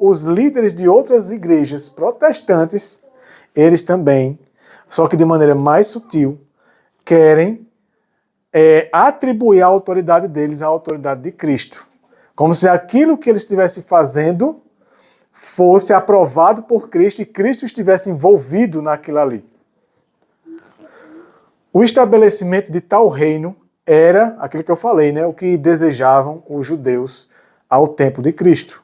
os líderes de outras igrejas protestantes, eles também, só que de maneira mais sutil, querem atribuir a autoridade deles à autoridade de Cristo. Como se aquilo que eles estivessem fazendo fosse aprovado por Cristo e Cristo estivesse envolvido naquilo ali. O estabelecimento de tal reino era aquilo que eu falei, né? O que desejavam os judeus ao tempo de Cristo.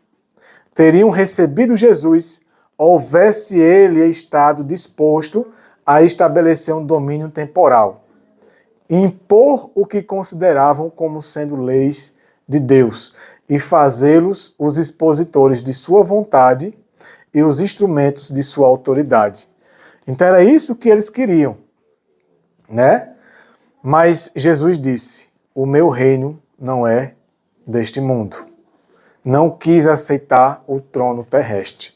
Teriam recebido Jesus, houvesse ele estado disposto a estabelecer um domínio temporal, impor o que consideravam como sendo leis de Deus e fazê-los os expositores de sua vontade e os instrumentos de sua autoridade. Então era isso que eles queriam, né? Mas Jesus disse: o meu reino não é deste mundo. Não quis aceitar o trono terrestre.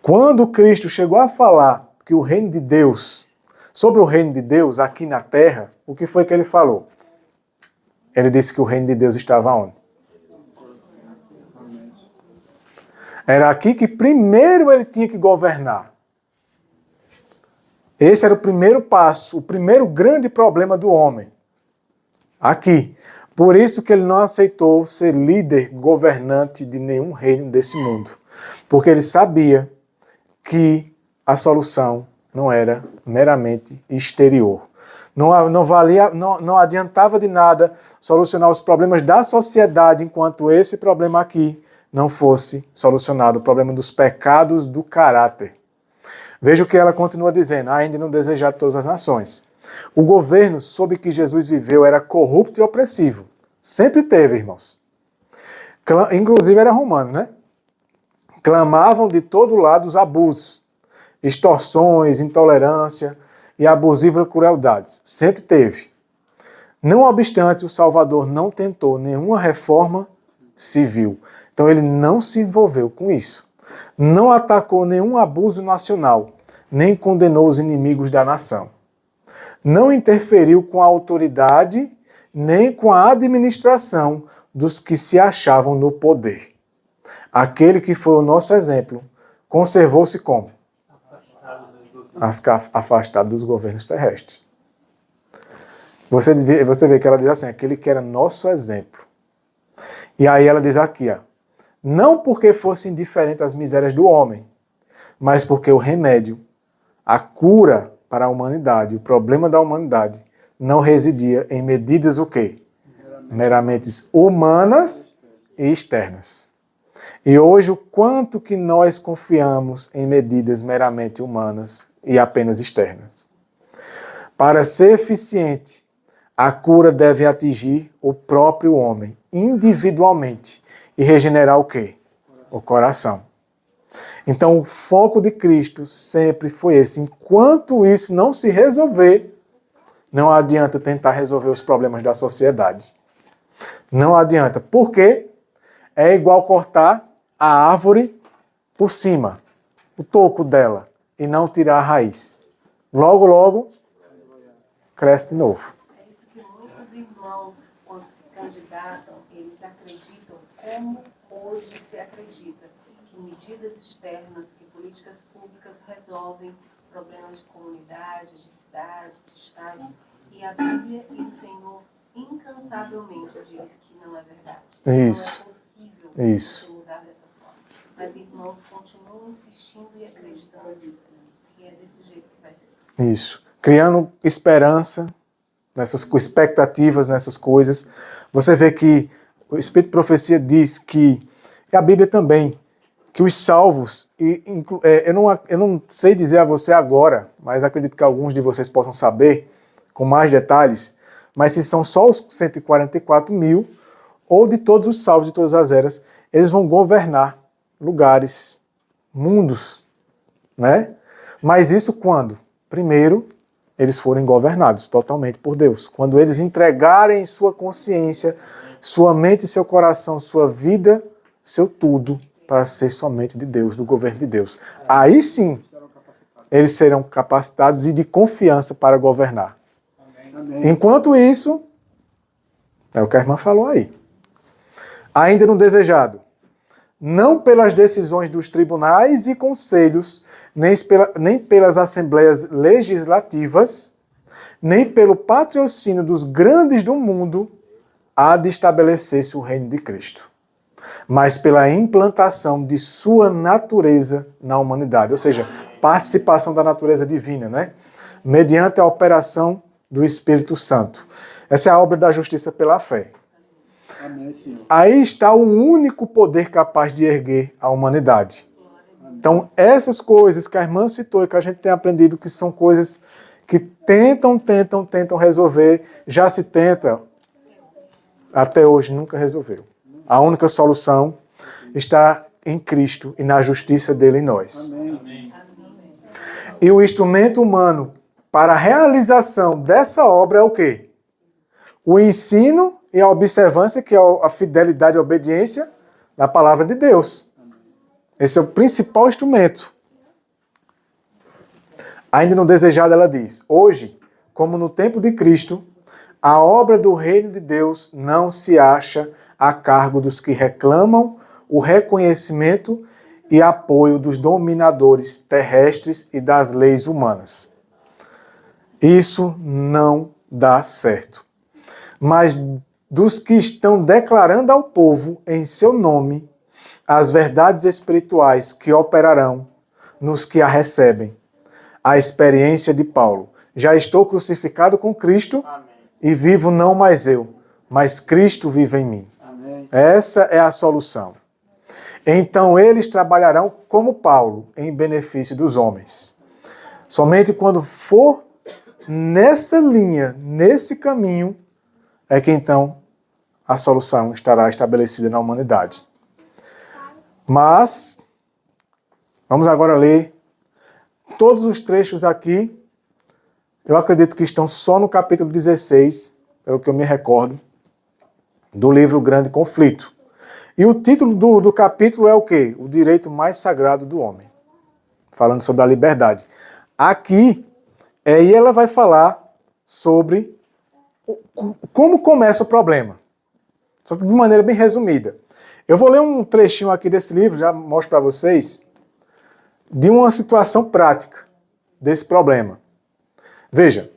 Quando Cristo chegou a falar que o reino de Deus, sobre o reino de Deus aqui na terra, o que foi que ele falou? Ele disse que o reino de Deus estava onde? Era aqui que primeiro ele tinha que governar. Esse era o primeiro passo, o primeiro grande problema do homem. Aqui. Por isso que ele não aceitou ser líder, governante de nenhum reino desse mundo. Porque ele sabia que a solução não era meramente exterior. Não adiantava de nada solucionar os problemas da sociedade enquanto esse problema aqui não fosse solucionado, o problema dos pecados do caráter. Veja o que ela continua dizendo: ainda não desejar todas as nações. O governo sob que Jesus viveu era corrupto e opressivo. Sempre teve, irmãos. Inclusive era romano, né? Clamavam de todo lado os abusos, extorsões, intolerância e abusivas crueldades. Sempre teve. Não obstante, o Salvador não tentou nenhuma reforma civil. Então ele não se envolveu com isso. Não atacou nenhum abuso nacional, nem condenou os inimigos da nação. Não interferiu com a autoridade, nem com a administração dos que se achavam no poder. Aquele que foi o nosso exemplo, conservou-se como? Afastado dos governos terrestres. Você vê que ela diz assim, aquele que era nosso exemplo. E aí ela diz aqui, ó, não porque fosse indiferente às misérias do homem, mas porque o remédio, a cura para a humanidade, o problema da humanidade, não residia em medidas o quê? Meramente humanas e externas. E hoje, o quanto que nós confiamos em medidas meramente humanas e apenas externas? Para ser eficiente, a cura deve atingir o próprio homem, individualmente, e regenerar o quê? O coração. Então, o foco de Cristo sempre foi esse. Enquanto isso não se resolver, não adianta tentar resolver os problemas da sociedade. Não adianta. Por quê? É igual cortar a árvore por cima, o toco dela, e não tirar a raiz. Logo, logo, cresce de novo. É isso que muitos irmãos, quando se candidatam, eles acreditam, como hoje se acredita, que medidas externas, que políticas públicas resolvem problemas de comunidades, de cidades, de estados. E a Bíblia e o Senhor incansavelmente diz que não é verdade. Isso. Não é possível Isso. mudar dessa forma. Mas irmãos continuam insistindo e acreditando que é desse jeito que vai ser possível. Isso. Criando esperança, com expectativas nessas coisas. Você vê que o Espírito de Profecia diz que, e a Bíblia também, que os salvos, eu não sei dizer a você agora, mas acredito que alguns de vocês possam saber com mais detalhes, mas se são só os 144 mil, ou de todos os salvos de todas as eras, eles vão governar lugares, mundos, né? Mas isso quando? Primeiro, eles forem governados totalmente por Deus. Quando eles entregarem sua consciência, sua mente e seu coração, sua vida, seu tudo, para ser somente de Deus, do governo de Deus. Aí sim, eles serão capacitados e de confiança para governar. Enquanto isso, é o que a irmã falou aí. Ainda não desejado. não pelas decisões dos tribunais e conselhos, nem pelas assembleias legislativas, nem pelo patrocínio dos grandes do mundo, há de estabelecer-se o reino de Cristo, mas pela implantação de sua natureza na humanidade, ou seja, participação da natureza divina, né? Mediante a operação do Espírito Santo. Essa é a obra da justiça pela fé. Amém, Senhor. Aí está o único poder capaz de erguer a humanidade. Então, essas coisas que a irmã citou e que a gente tem aprendido que são coisas que tentam resolver, já se tenta, até hoje nunca resolveu. A única solução está em Cristo e na justiça dele em nós. Amém. E o instrumento humano para a realização dessa obra é o quê? O ensino e a observância, que é a fidelidade e a obediência na palavra de Deus. Esse é o principal instrumento. Ainda no desejado ela diz, hoje, como no tempo de Cristo, a obra do reino de Deus não se acha a cargo dos que reclamam o reconhecimento e apoio dos dominadores terrestres e das leis humanas. Isso não dá certo. Mas dos que estão declarando ao povo em seu nome as verdades espirituais que operarão nos que a recebem. A experiência de Paulo. Já estou crucificado com Cristo. Amém. E vivo não mais eu, mas Cristo vive em mim. Amém. Essa é a solução. Então eles trabalharão como Paulo, em benefício dos homens. Somente quando for nessa linha, nesse caminho, é que então a solução estará estabelecida na humanidade. Mas, vamos agora ler todos os trechos aqui. Eu acredito que estão só no capítulo 16, pelo que eu me recordo, do livro Grande Conflito. E o título do capítulo é o quê? O direito mais sagrado do homem. Falando sobre a liberdade. Aqui, aí ela vai falar sobre como começa o problema. Só que de maneira bem resumida. Eu vou ler um trechinho aqui desse livro, já mostro para vocês, de uma situação prática desse problema. Veja,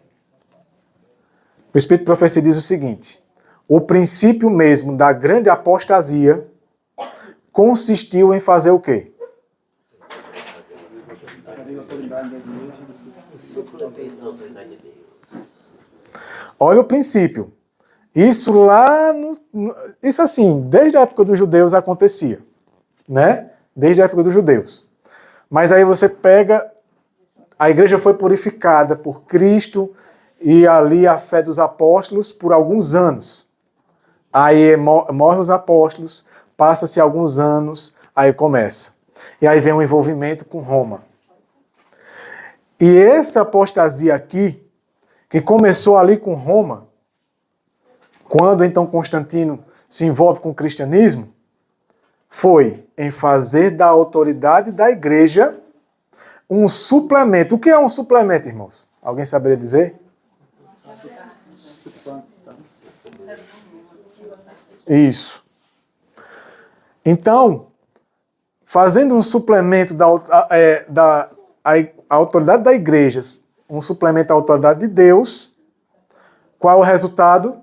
o Espírito de Profecia diz o seguinte: o princípio mesmo da grande apostasia consistiu em fazer o quê? Olha o princípio. Isso lá, isso assim, desde a época dos judeus acontecia, né? Desde a época dos judeus. Mas aí você pega, a igreja foi purificada por Cristo e ali a fé dos apóstolos por alguns anos. Aí morrem os apóstolos, passa-se alguns anos, aí começa. E aí vem o envolvimento com Roma. E essa apostasia aqui, que começou ali com Roma, quando então Constantino se envolve com o cristianismo, foi em fazer da autoridade da igreja um suplemento. O que é um suplemento, irmãos? Alguém saberia dizer? Isso. Então, fazendo um suplemento da autoridade da igreja, um suplemento à autoridade de Deus, qual é o resultado?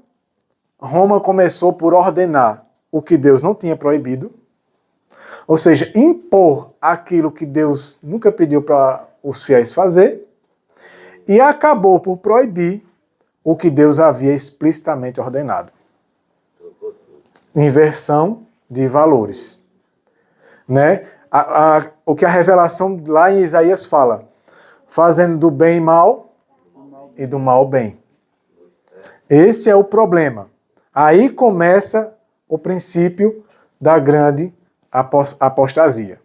Roma começou por ordenar o que Deus não tinha proibido, ou seja, impor aquilo que Deus nunca pediu para os fiéis fazer, e acabou por proibir o que Deus havia explicitamente ordenado. Inversão de valores. Né? O que a revelação lá em Isaías fala, fazendo do bem mal e do mal bem. Esse é o problema. Aí começa o princípio da grande apostasia.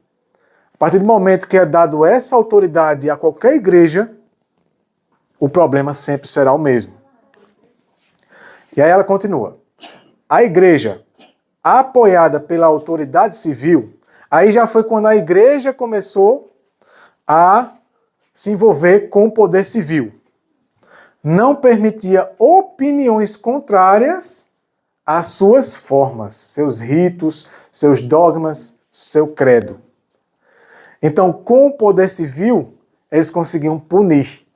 A partir do momento que é dado essa autoridade a qualquer igreja, o problema sempre será o mesmo. E aí ela continua. A igreja, apoiada pela autoridade civil, aí já foi quando a igreja começou a se envolver com o poder civil. Não permitia opiniões contrárias às suas formas, seus ritos, seus dogmas, seu credo. Então, com o poder civil, eles conseguiam punir.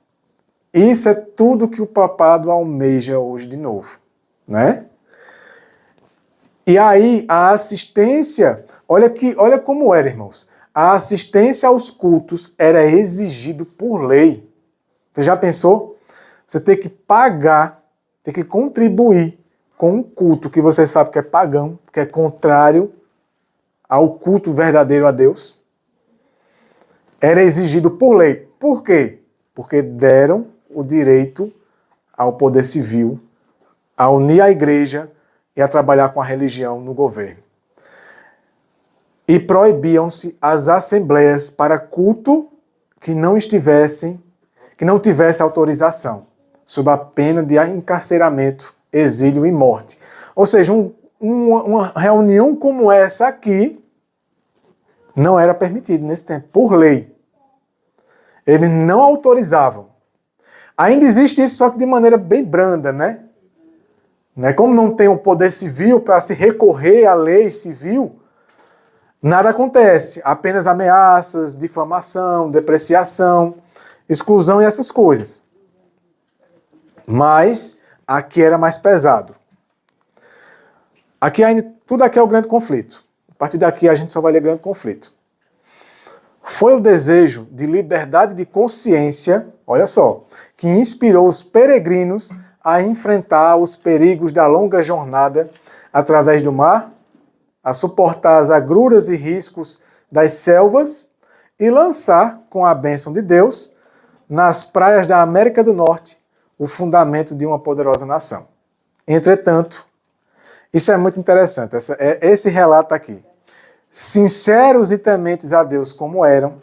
Isso é tudo que o papado almeja hoje de novo, né? E aí, a assistência, olha como era, irmãos. A assistência aos cultos era exigido por lei. Você já pensou? Você tem que pagar, tem que contribuir com um culto que você sabe que é pagão, que é contrário ao culto verdadeiro a Deus. Era exigido por lei. Por quê? Porque deram o direito ao poder civil a unir a igreja e a trabalhar com a religião no governo. E proibiam-se as assembleias para culto que não tivesse autorização, sob a pena de encarceramento, exílio e morte. Ou seja, uma reunião como essa aqui não era permitida nesse tempo, por lei. Eles não autorizavam. Ainda existe isso, só que de maneira bem branda, né? Como não tem o poder civil para se recorrer à lei civil, nada acontece. Apenas ameaças, difamação, depreciação, exclusão e essas coisas. Mas aqui era mais pesado. Tudo aqui é o grande conflito. A partir daqui a gente só vai ler grande conflito. Foi o desejo de liberdade de consciência, olha só, que inspirou os peregrinos a enfrentar os perigos da longa jornada através do mar, a suportar as agruras e riscos das selvas e lançar, com a bênção de Deus, nas praias da América do Norte, o fundamento de uma poderosa nação. Entretanto, isso é muito interessante, esse relato aqui. Sinceros e tementes a Deus como eram,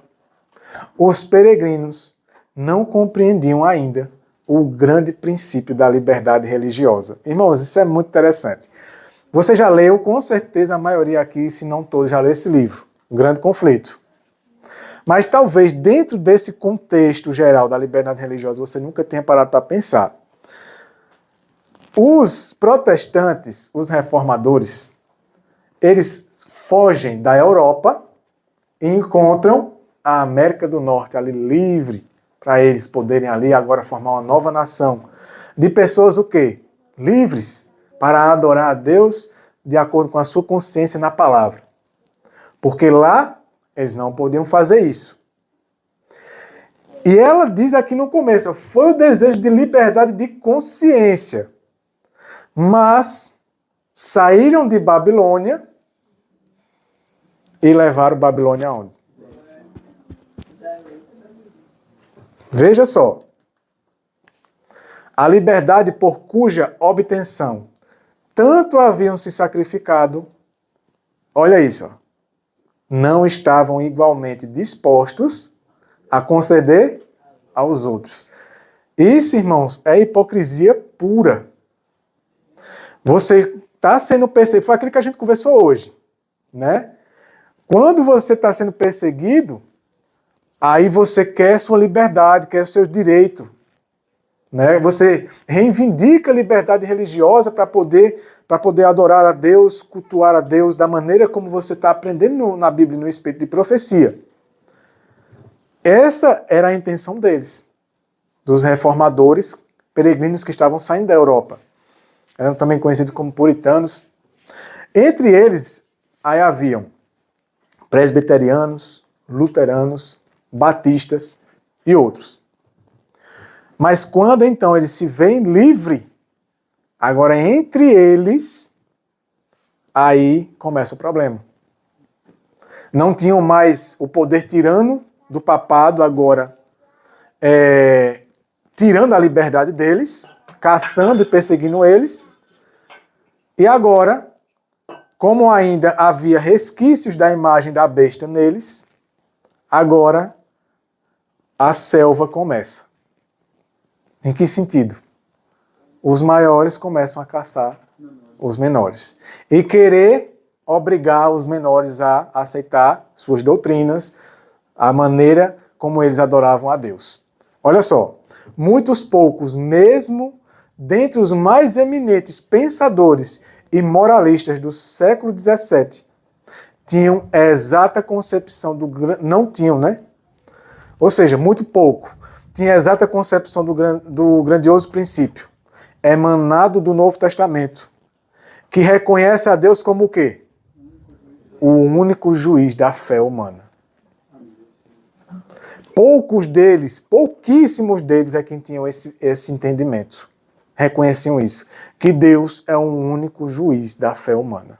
os peregrinos não compreendiam ainda o grande princípio da liberdade religiosa. Irmãos, isso é muito interessante. Você já leu, com certeza a maioria aqui, se não todos, já leu esse livro, O Grande Conflito. Mas talvez dentro desse contexto geral da liberdade religiosa você nunca tenha parado para pensar. Os protestantes, os reformadores, eles fogem da Europa e encontram a América do Norte ali livre, para eles poderem ali agora formar uma nova nação. De pessoas o quê? Livres para adorar a Deus de acordo com a sua consciência na palavra. Porque lá eles não podiam fazer isso. E ela diz aqui no começo, foi o desejo de liberdade de consciência. Mas saíram de Babilônia e levaram Babilônia aonde? Veja só. A liberdade por cuja obtenção tanto haviam se sacrificado, olha isso, ó, não estavam igualmente dispostos a conceder aos outros. Isso, irmãos, é hipocrisia pura. Você está sendo perseguido, foi aquilo que a gente conversou hoje, né? Quando você está sendo perseguido, aí você quer sua liberdade, quer o seu direito. Né? Você reivindica a liberdade religiosa para poder adorar a Deus, cultuar a Deus da maneira como você está aprendendo na Bíblia, no espírito de profecia. Essa era a intenção deles, dos reformadores peregrinos que estavam saindo da Europa. Eram também conhecidos como puritanos. Entre eles, aí haviam presbiterianos, luteranos, batistas e outros. Mas quando então eles se veem livres, agora entre eles, aí começa o problema. Não tinham mais o poder tirano do papado agora, tirando a liberdade deles, caçando e perseguindo eles. E agora, como ainda havia resquícios da imagem da besta neles, agora a selva começa. Em que sentido? Os maiores começam a caçar os menores. E querer obrigar os menores a aceitar suas doutrinas, a maneira como eles adoravam a Deus. Olha só, muitos poucos, mesmo dentre os mais eminentes pensadores e moralistas do século XVII, tinham a exata concepção do... Não tinham, né? Ou seja, muito pouco. Tinha a exata concepção do grandioso princípio, emanado do Novo Testamento, que reconhece a Deus como o quê? O único juiz da fé humana. Poucos deles, pouquíssimos deles é quem tinham esse entendimento. Reconheciam isso. Que Deus é o único juiz da fé humana.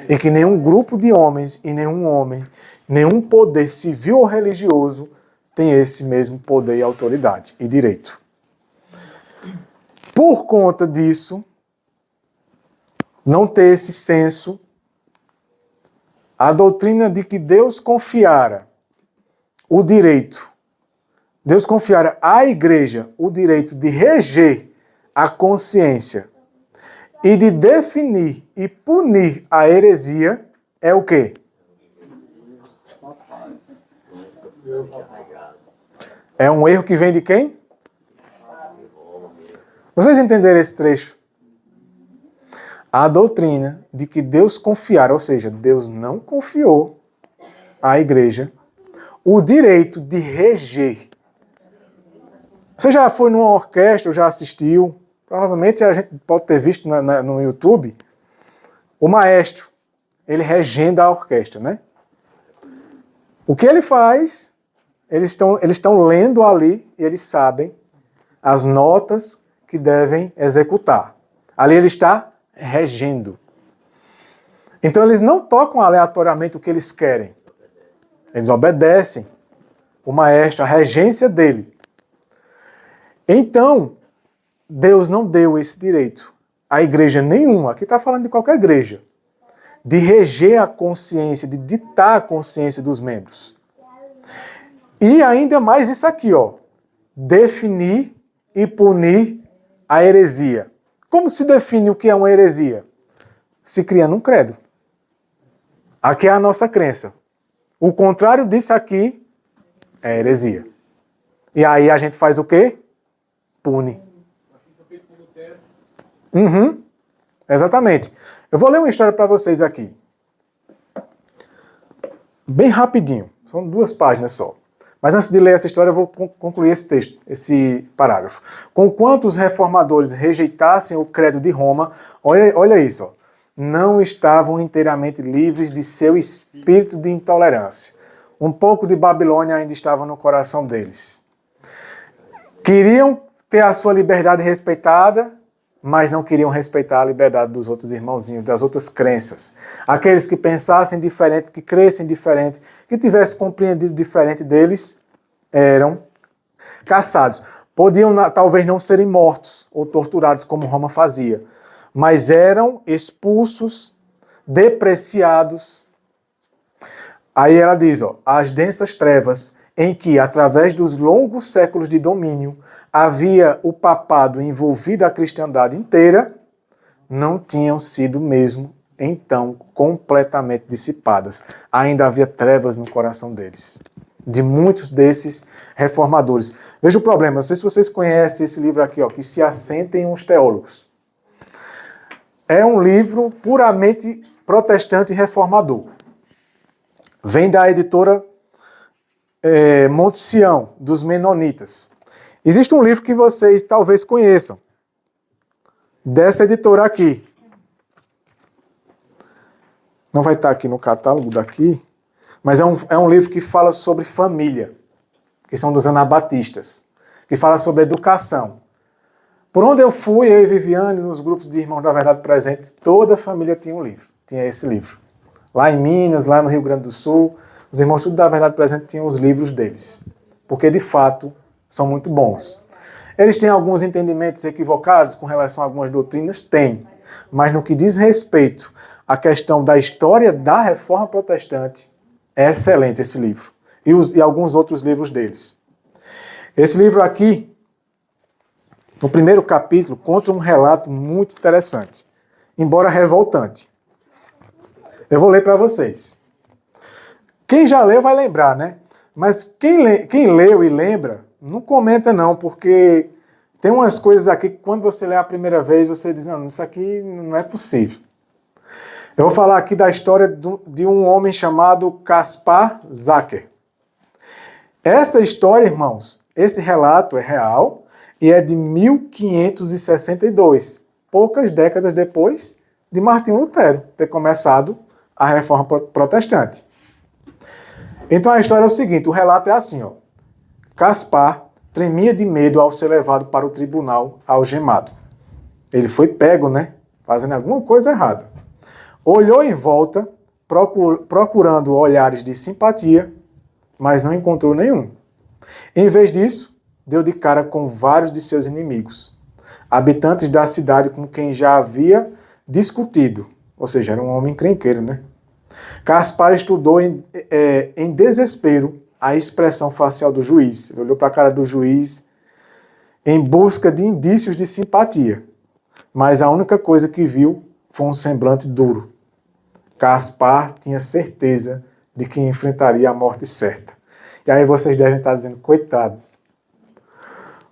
E que nenhum grupo de homens e nenhum homem, nenhum poder civil ou religioso tem esse mesmo poder e autoridade e direito. Por conta disso, não ter esse senso, a doutrina de que Deus confiara o direito, Deus confiara à igreja o direito de reger a consciência e de definir e punir a heresia, é o quê? É um erro que vem de quem? Vocês entenderam esse trecho? A doutrina de que Deus confiara, ou seja, Deus não confiou à igreja o direito de reger. Você já foi numa orquestra, ou já assistiu? Provavelmente a gente pode ter visto no YouTube o maestro, ele regendo a orquestra, né? O que ele faz? Eles estão lendo ali e eles sabem as notas que devem executar. Ali ele está regendo. Então eles não tocam aleatoriamente o que eles querem. Eles obedecem o maestro, a regência dele. Então, Deus não deu esse direito à igreja nenhuma, aqui está falando de qualquer igreja, de reger a consciência, de ditar a consciência dos membros. E ainda mais isso aqui, ó, definir e punir a heresia. Como se define o que é uma heresia? Se criando um credo. Aqui é a nossa crença. O contrário disso aqui é heresia. E aí a gente faz o quê? Pune. Uhum. Exatamente. Eu vou ler uma história para vocês aqui. Bem rapidinho. São 2 páginas só. Mas antes de ler essa história, eu vou concluir esse texto, esse parágrafo. Conquanto os reformadores rejeitassem o credo de Roma, olha isso, ó, não estavam inteiramente livres de seu espírito de intolerância. Um pouco de Babilônia ainda estava no coração deles. Queriam ter a sua liberdade respeitada, mas não queriam respeitar a liberdade dos outros irmãozinhos, das outras crenças. Aqueles que pensassem diferente, que crescem diferente, que tivessem compreendido diferente deles, eram caçados. Podiam talvez não serem mortos ou torturados como Roma fazia, mas eram expulsos, depreciados. Aí ela diz, ó, as densas trevas em que, através dos longos séculos de domínio, havia o papado envolvido a cristandade inteira, não tinham sido mesmo, então, completamente dissipadas. Ainda havia trevas no coração deles, de muitos desses reformadores. Veja o problema, não sei se vocês conhecem esse livro aqui, ó, que se assentem uns teólogos. É um livro puramente protestante e reformador. Vem da editora Monte Sião, dos Menonitas. Existe um livro que vocês talvez conheçam, dessa editora aqui. Não vai estar aqui no catálogo daqui, mas é um livro que fala sobre família, que são dos anabatistas, que fala sobre educação. Por onde eu fui, eu e Viviane, nos grupos de Irmãos da Verdade Presente, toda a família tinha um livro, tinha esse livro. Lá em Minas, lá no Rio Grande do Sul, os Irmãos tudo da Verdade Presente tinham os livros deles, porque de fato são muito bons. Eles têm alguns entendimentos equivocados com relação a algumas doutrinas? Tem. Mas no que diz respeito à questão da história da Reforma Protestante, é excelente esse livro. E alguns outros livros deles. Esse livro aqui, no primeiro capítulo, conta um relato muito interessante, embora revoltante. Eu vou ler para vocês. Quem já leu vai lembrar, né? Mas quem leu e lembra, não comenta não, porque tem umas coisas aqui que quando você lê a primeira vez, você diz, não, isso aqui não é possível. Eu vou falar aqui da história de um homem chamado Kaspar Zacher. Essa história, irmãos, esse relato é real e é de 1562, poucas décadas depois de Martinho Lutero ter começado a Reforma Protestante. Então a história é o seguinte, o relato é assim, ó. Kaspar tremia de medo ao ser levado para o tribunal algemado. Ele foi pego, né? Fazendo alguma coisa errada. Olhou em volta, procurando olhares de simpatia, mas não encontrou nenhum. Em vez disso, deu de cara com vários de seus inimigos, habitantes da cidade com quem já havia discutido. Ou seja, era um homem encrenqueiro, né? Kaspar estudou em desespero a expressão facial do juiz. Ele olhou para a cara do juiz em busca de indícios de simpatia. Mas a única coisa que viu foi um semblante duro. Kaspar tinha certeza de que enfrentaria a morte certa. E aí vocês devem estar dizendo, coitado.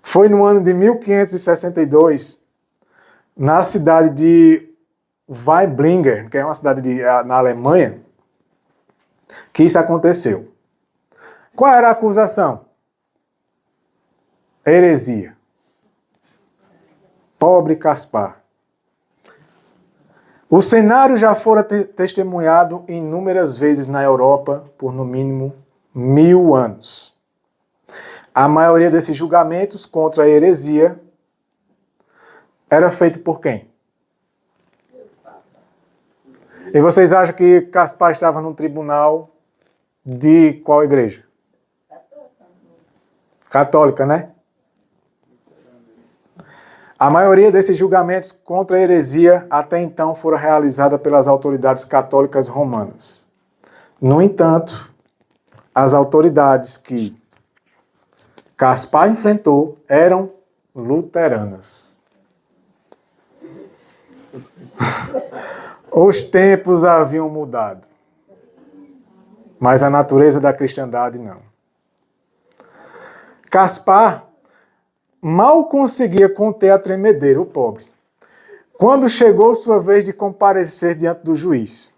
Foi no ano de 1562, na cidade de Waiblingen, que é uma cidade na Alemanha, que isso aconteceu. Qual era a acusação? Heresia. Pobre Kaspar. O cenário já fora testemunhado inúmeras vezes na Europa por no mínimo 1000 anos. A maioria desses julgamentos contra a heresia era feito por quem? E vocês acham que Kaspar estava num tribunal de qual igreja? Católica, né? A maioria desses julgamentos contra a heresia até então foram realizados pelas autoridades católicas romanas. No entanto, as autoridades que Kaspar enfrentou eram luteranas. Os tempos haviam mudado, mas a natureza da cristandade não. Kaspar mal conseguia conter a tremedeira, o pobre. Quando chegou sua vez de comparecer diante do juiz,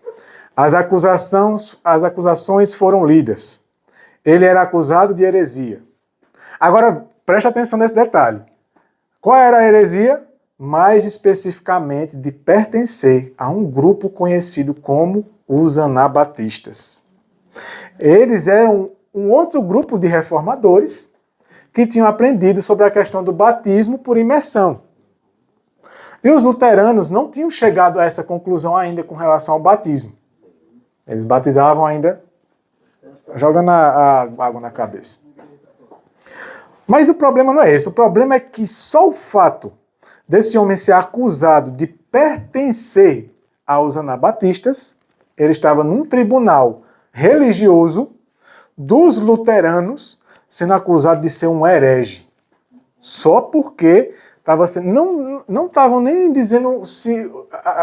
as acusações foram lidas. Ele era acusado de heresia. Agora, preste atenção nesse detalhe. Qual era a heresia? Mais especificamente de pertencer a um grupo conhecido como os anabatistas. Eles eram um outro grupo de reformadores que tinham aprendido sobre a questão do batismo por imersão. E os luteranos não tinham chegado a essa conclusão ainda com relação ao batismo. Eles batizavam ainda jogando a água na cabeça. Mas o problema não é esse. O problema é que só o fato desse homem ser acusado de pertencer aos anabatistas, ele estava num tribunal religioso dos luteranos, sendo acusado de ser um herege. Só porque não estavam nem dizendo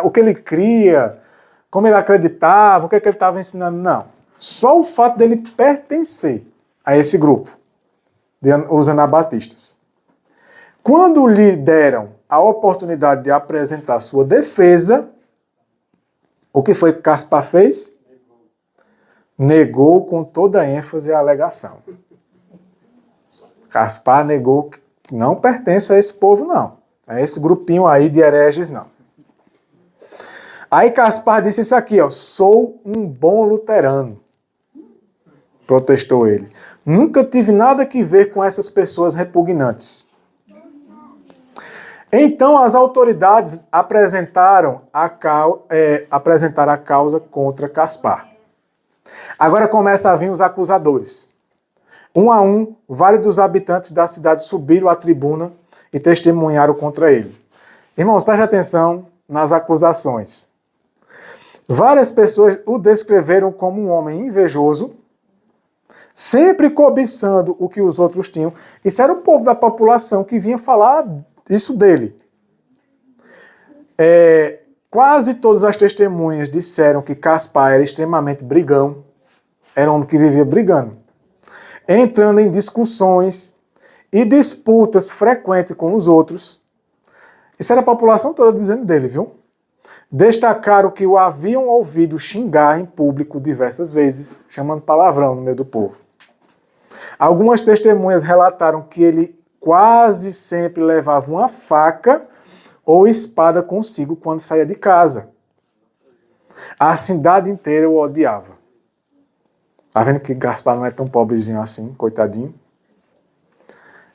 o que ele cria, como ele acreditava, o que ele estava ensinando, não. Só o fato dele pertencer a esse grupo, os anabatistas. Quando lhe deram a oportunidade de apresentar sua defesa, o que foi que Kaspar fez? Negou com toda a ênfase a alegação. Kaspar negou que não pertence a esse povo, não. A esse grupinho aí de hereges, não. Aí Kaspar disse isso aqui, ó, sou um bom luterano. Protestou ele. Nunca tive nada que ver com essas pessoas repugnantes. Então as autoridades apresentaram a causa contra Kaspar. Agora começam a vir os acusadores. Um a um, vários dos habitantes da cidade subiram à tribuna e testemunharam contra ele. Irmãos, preste atenção nas acusações. Várias pessoas o descreveram como um homem invejoso, sempre cobiçando o que os outros tinham. Isso era o povo da população que vinha falar isso dele. Quase todas as testemunhas disseram que Kaspar era extremamente brigão. Era um homem que vivia brigando, entrando em discussões e disputas frequentes com os outros. Isso era a população toda dizendo dele, viu? destacaram que o haviam ouvido xingar em público diversas vezes, chamando palavrão no meio do povo. Algumas testemunhas relataram que ele quase sempre levava uma faca ou espada consigo quando saía de casa. A cidade inteira o odiava. Tá vendo que Gaspar não é tão pobrezinho assim, coitadinho?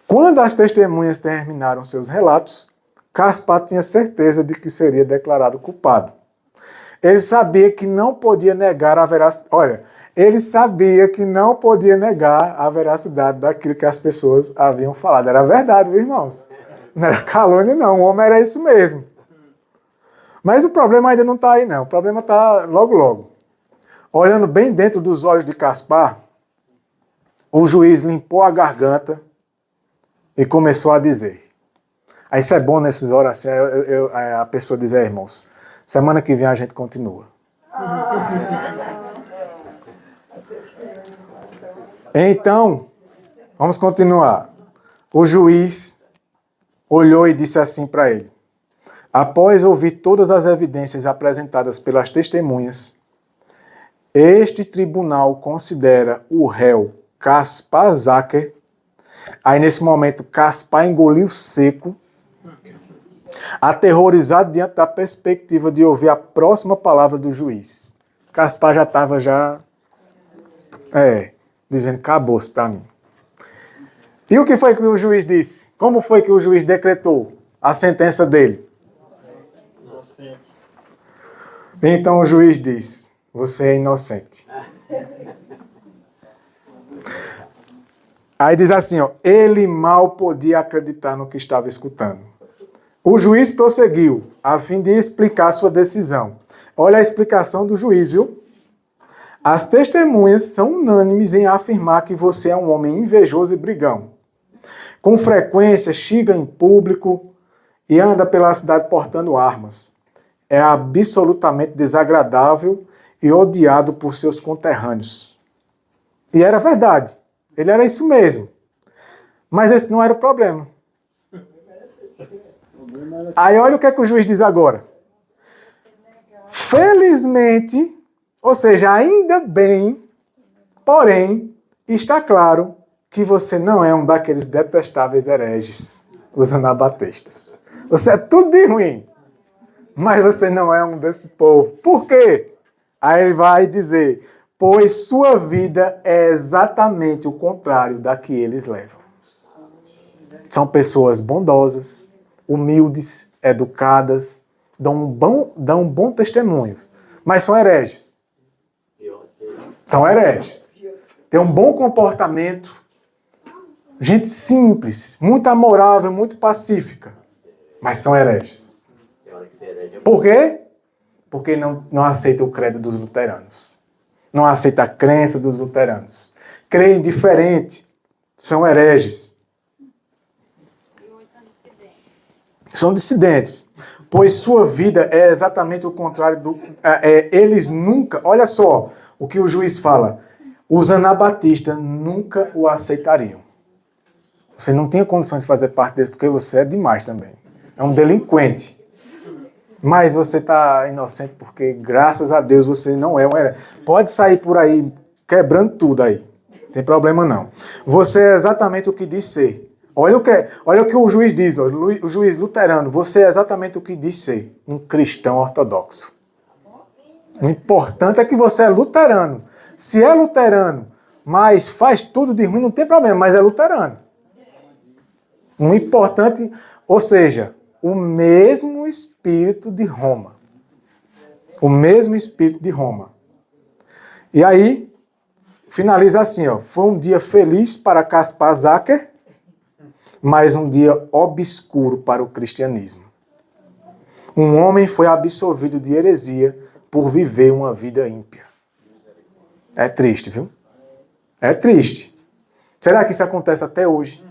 Quando as testemunhas terminaram seus relatos, Gaspar tinha certeza de que seria declarado culpado. Ele sabia que não podia negar a veracidade. Olha, ele sabia que não podia negar a veracidade daquilo que as pessoas haviam falado. Era verdade, viu, irmãos? Não era calúnia, não. O homem era isso mesmo. Mas o problema ainda não está aí, não. O problema está logo, logo. Olhando bem dentro dos olhos de Gaspar, o juiz limpou a garganta e começou a dizer. Aí isso é bom nessas horas assim, a pessoa dizer, irmãos, semana que vem a gente continua. Então, vamos continuar. O juiz olhou e disse assim para ele. Após ouvir todas as evidências apresentadas pelas testemunhas, este tribunal considera o réu Gaspar Zacher. Aí nesse momento, Gaspar engoliu seco, aterrorizado diante da perspectiva de ouvir a próxima palavra do juiz. Gaspar já estava dizendo, acabou-se para mim. E o que foi que o juiz disse? Como foi que o juiz decretou a sentença dele? Inocente. Então o juiz diz, você é inocente. Aí diz assim, ó, ele mal podia acreditar no que estava escutando. O juiz prosseguiu, a fim de explicar sua decisão. Olha a explicação do juiz, viu? As testemunhas são unânimes em afirmar que você é um homem invejoso e brigão. Com frequência, xinga em público e anda pela cidade portando armas. É absolutamente desagradável e odiado por seus conterrâneos. E era verdade. Ele era isso mesmo. Mas esse não era o problema. Aí olha o que é que o juiz diz agora. Felizmente, ou seja, ainda bem, porém, está claro que você não é um daqueles detestáveis hereges, os anabatistas. Você é tudo de ruim, mas você não é um desse povo. Por quê? Aí ele vai dizer, pois sua vida é exatamente o contrário da que eles levam. São pessoas bondosas, humildes, educadas, dão um bom testemunho, mas são hereges. São hereges. Tem um bom comportamento, gente simples, muito amorável, muito pacífica, mas são hereges. Por quê? Porque não aceita o credo dos luteranos. Não aceita a crença dos luteranos. Creem diferente, são hereges. São dissidentes, pois sua vida é exatamente o contrário do... eles nunca... Olha só o que o juiz fala. Os anabatistas nunca o aceitariam. Você não tinha condições de fazer parte desse, porque você é demais também. É um delinquente. Mas você está inocente porque, graças a Deus, você não é um herege. Pode sair por aí quebrando tudo aí. Não tem problema não. Você é exatamente o que diz ser. Olha o que o juiz diz, ó, o juiz luterano. Você é exatamente o que diz ser. Um cristão ortodoxo. O importante é que você é luterano. Se é luterano, mas faz tudo de ruim, não tem problema, mas é luterano. O importante, ou seja, o mesmo espírito de Roma. O mesmo espírito de Roma. E aí, finaliza assim, ó. Foi um dia feliz para Gaspar Zacher, mas um dia obscuro para o cristianismo. Um homem foi absolvido de heresia por viver uma vida ímpia. É triste, viu? É triste. Será que isso acontece até hoje?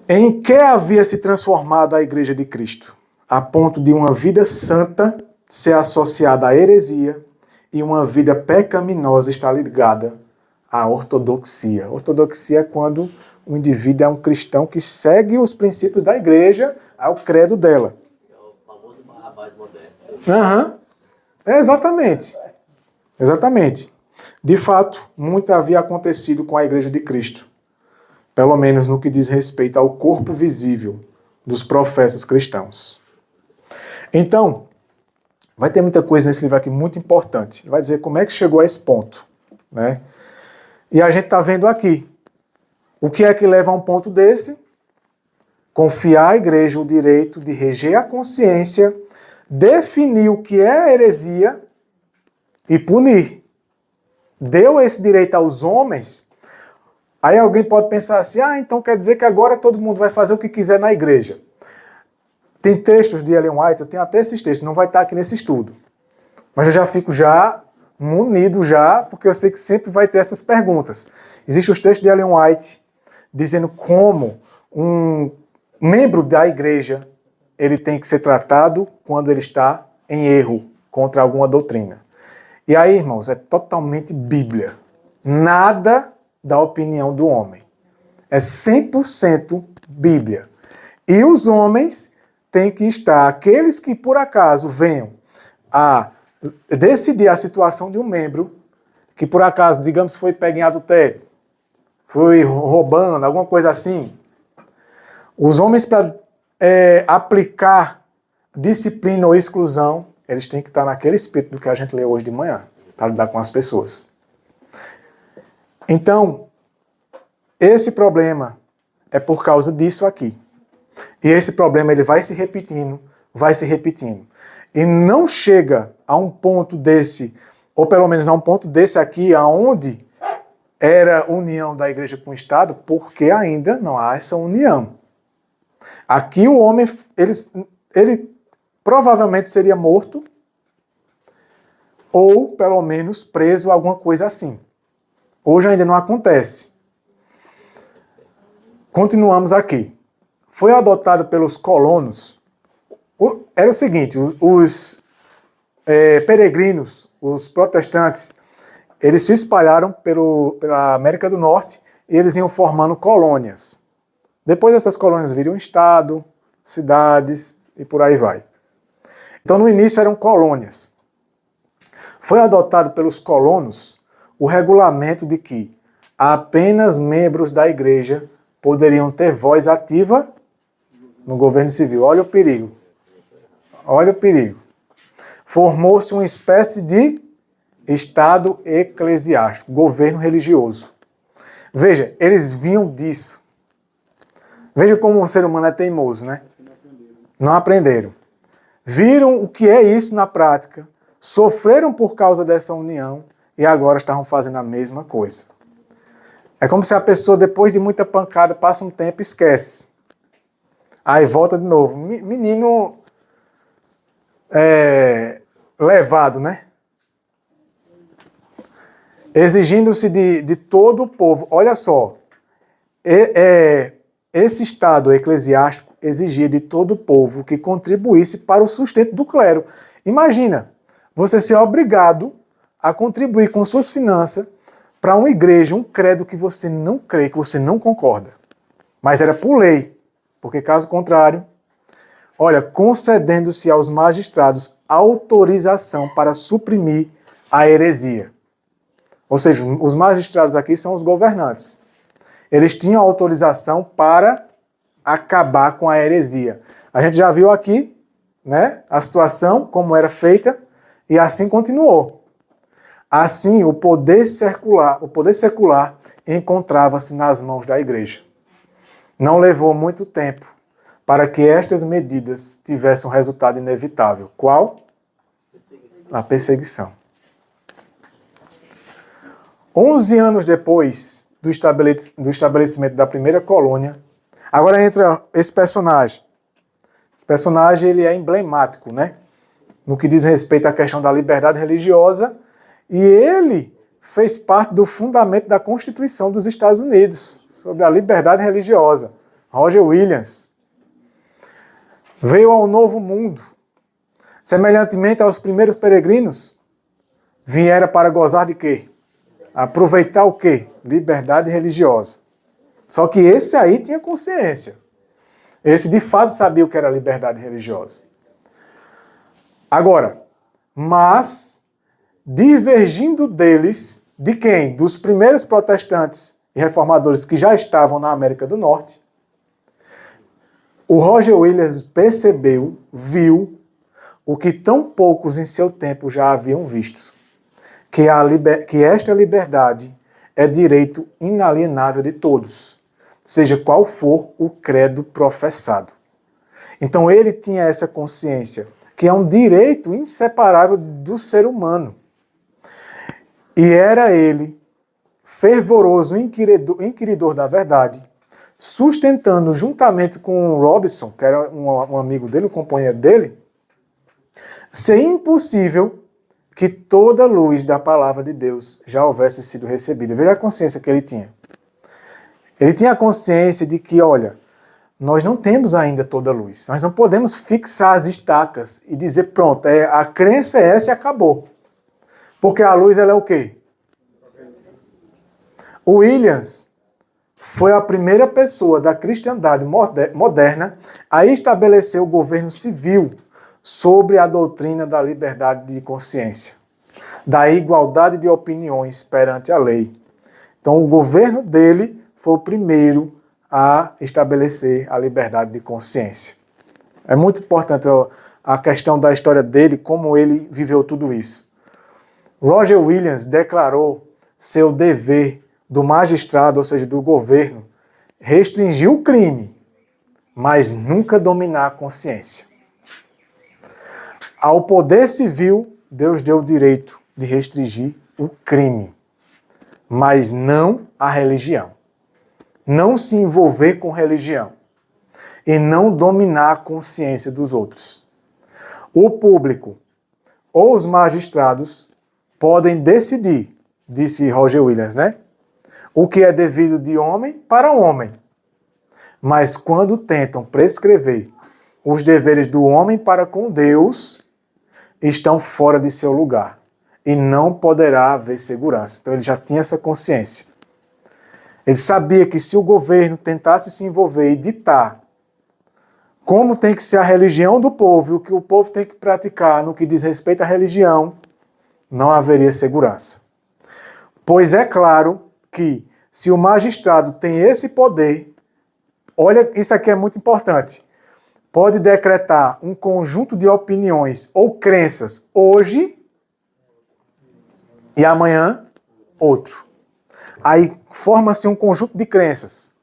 Em que havia se transformado a Igreja de Cristo? A ponto de uma vida santa ser associada à heresia e uma vida pecaminosa estar ligada à ortodoxia. Ortodoxia é quando o indivíduo é um cristão que segue os princípios da igreja, ao credo dela. É o famoso Barrabás moderno. Aham. Exatamente. Exatamente. De fato, muito havia acontecido com a igreja de Cristo. Pelo menos no que diz respeito ao corpo visível dos professos cristãos. Então, vai ter muita coisa nesse livro aqui muito importante. Ele vai dizer como é que chegou a esse ponto, né? E a gente está vendo aqui. O que é que leva a um ponto desse? Confiar à igreja o direito de reger a consciência, definir o que é heresia e punir. Deu esse direito aos homens. Aí alguém pode pensar assim, então quer dizer que agora todo mundo vai fazer o que quiser na igreja. Tem textos de Ellen White, eu tenho até esses textos, não vai estar aqui nesse estudo. Mas eu já fico munido, porque eu sei que sempre vai ter essas perguntas. Existem os textos de Ellen White dizendo como um membro da igreja ele tem que ser tratado quando ele está em erro contra alguma doutrina. E aí, irmãos, é totalmente Bíblia. Nada da opinião do homem. É 100% Bíblia. E os homens têm que estar, aqueles que por acaso venham a decidir a situação de um membro, que por acaso, digamos, foi pego em adultério, foi roubando, alguma coisa assim, os homens para aplicar disciplina ou exclusão, eles têm que estar naquele espírito do que a gente leu hoje de manhã, para lidar com as pessoas. Então, esse problema é por causa disso aqui. E esse problema ele vai se repetindo. E não chega a um ponto desse, ou pelo menos a um ponto desse aqui, aonde era união da igreja com o Estado, porque ainda não há essa união. Aqui o homem, ele provavelmente seria morto, ou pelo menos preso, alguma coisa assim. Hoje ainda não acontece. Continuamos aqui. Foi adotado pelos colonos. Era o seguinte, os peregrinos, os protestantes, eles se espalharam pela América do Norte e eles iam formando colônias. Depois essas colônias viriam estado, cidades e por aí vai. Então no início eram colônias. Foi adotado pelos colonos o regulamento de que apenas membros da igreja poderiam ter voz ativa no governo civil. Olha o perigo. Olha o perigo. Formou-se uma espécie de Estado eclesiástico, governo religioso. Veja, eles vinham disso. Veja como o ser humano é teimoso, né? Não aprenderam. Viram o que é isso na prática, sofreram por causa dessa união e agora estavam fazendo a mesma coisa. É como se a pessoa, depois de muita pancada, passa um tempo e esquece. Aí volta de novo. Menino levado, né? Exigindo-se de todo o povo. Olha só. Esse Estado eclesiástico exigia de todo o povo que contribuísse para o sustento do clero. Imagina, você ser obrigado a contribuir com suas finanças para uma igreja, um credo que você não crê, que você não concorda. Mas era por lei, porque caso contrário, olha, concedendo-se aos magistrados autorização para suprimir a heresia. Ou seja, os magistrados aqui são os governantes. Eles tinham autorização para acabar com a heresia. A gente já viu aqui, né, a situação, como era feita, e assim continuou. Assim, o poder secular encontrava-se nas mãos da igreja. Não levou muito tempo para que estas medidas tivessem um resultado inevitável. Qual? A perseguição. 11 anos depois do estabelecimento da primeira colônia, agora entra esse personagem. Esse personagem ele é emblemático, né? No que diz respeito à questão da liberdade religiosa, e ele fez parte do fundamento da Constituição dos Estados Unidos sobre a liberdade religiosa. Roger Williams veio ao novo mundo. Semelhantemente aos primeiros peregrinos, vieram para gozar de quê? Aproveitar o quê? Liberdade religiosa. Só que esse aí tinha consciência. Esse de fato sabia o que era liberdade religiosa. Agora, mas divergindo deles, de quem? Dos primeiros protestantes e reformadores que já estavam na América do Norte, o Roger Williams percebeu, viu, o que tão poucos em seu tempo já haviam visto, que esta liberdade é direito inalienável de todos, seja qual for o credo professado. Então ele tinha essa consciência, que é um direito inseparável do ser humano. E era ele, fervoroso inquiridor da verdade, sustentando juntamente com o Robson, que era um amigo dele, um companheiro dele, ser impossível que toda a luz da palavra de Deus já houvesse sido recebida. Veja a consciência que ele tinha. Ele tinha a consciência de que, olha, nós não temos ainda toda a luz. Nós não podemos fixar as estacas e dizer, pronto, a crença é essa e acabou. Porque a luz, ela é o quê? O Williams foi a primeira pessoa da cristandade moderna a estabelecer o governo civil sobre a doutrina da liberdade de consciência, da igualdade de opiniões perante a lei. Então, o governo dele foi o primeiro a estabelecer a liberdade de consciência. É muito importante a questão da história dele, como ele viveu tudo isso. Roger Williams declarou seu dever do magistrado, ou seja, do governo, restringir o crime, mas nunca dominar a consciência. Ao poder civil, Deus deu o direito de restringir o crime, mas não a religião. Não se envolver com religião e não dominar a consciência dos outros. O público ou os magistrados podem decidir, disse Roger Williams, né? O que é devido de homem para homem. Mas quando tentam prescrever os deveres do homem para com Deus, estão fora de seu lugar e não poderá haver segurança. Então ele já tinha essa consciência. Ele sabia que se o governo tentasse se envolver e ditar como tem que ser a religião do povo e o que o povo tem que praticar no que diz respeito à religião, não haveria segurança. Pois é claro que se o magistrado tem esse poder, olha, isso aqui é muito importante, pode decretar um conjunto de opiniões ou crenças hoje e amanhã outro. Aí forma-se um conjunto de crenças.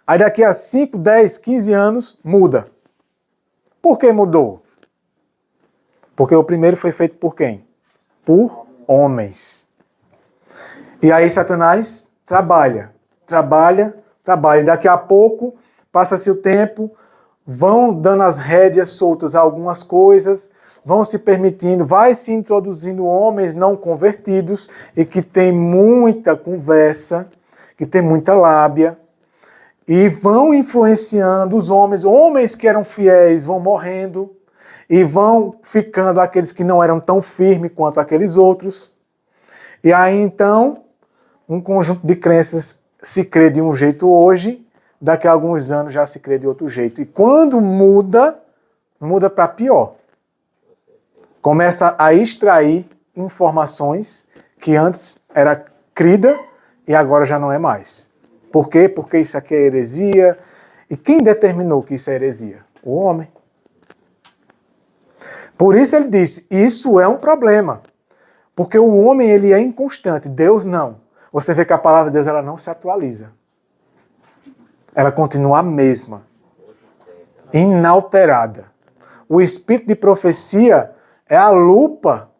Aí daqui a 5, 10, 15 anos muda. Por que mudou? Porque o primeiro foi feito por quem? Por homens. E aí Satanás trabalha. E daqui a pouco, passa-se o tempo, vão dando as rédeas soltas a algumas coisas, vão se permitindo, vai se introduzindo homens não convertidos e que tem muita conversa, que tem muita lábia, e vão influenciando os homens que eram fiéis vão morrendo, e vão ficando aqueles que não eram tão firmes quanto aqueles outros. E aí então, um conjunto de crenças se crê de um jeito hoje, daqui a alguns anos já se crê de outro jeito. E quando muda para pior. Começa a extrair informações que antes era crida e agora já não é mais. Por quê? Porque isso aqui é heresia. E quem determinou que isso é heresia? O homem. Por isso ele disse, isso é um problema. Porque o homem ele é inconstante, Deus não. Você vê que a palavra de Deus ela não se atualiza. Ela continua a mesma. Inalterada. O espírito de profecia é a lupa,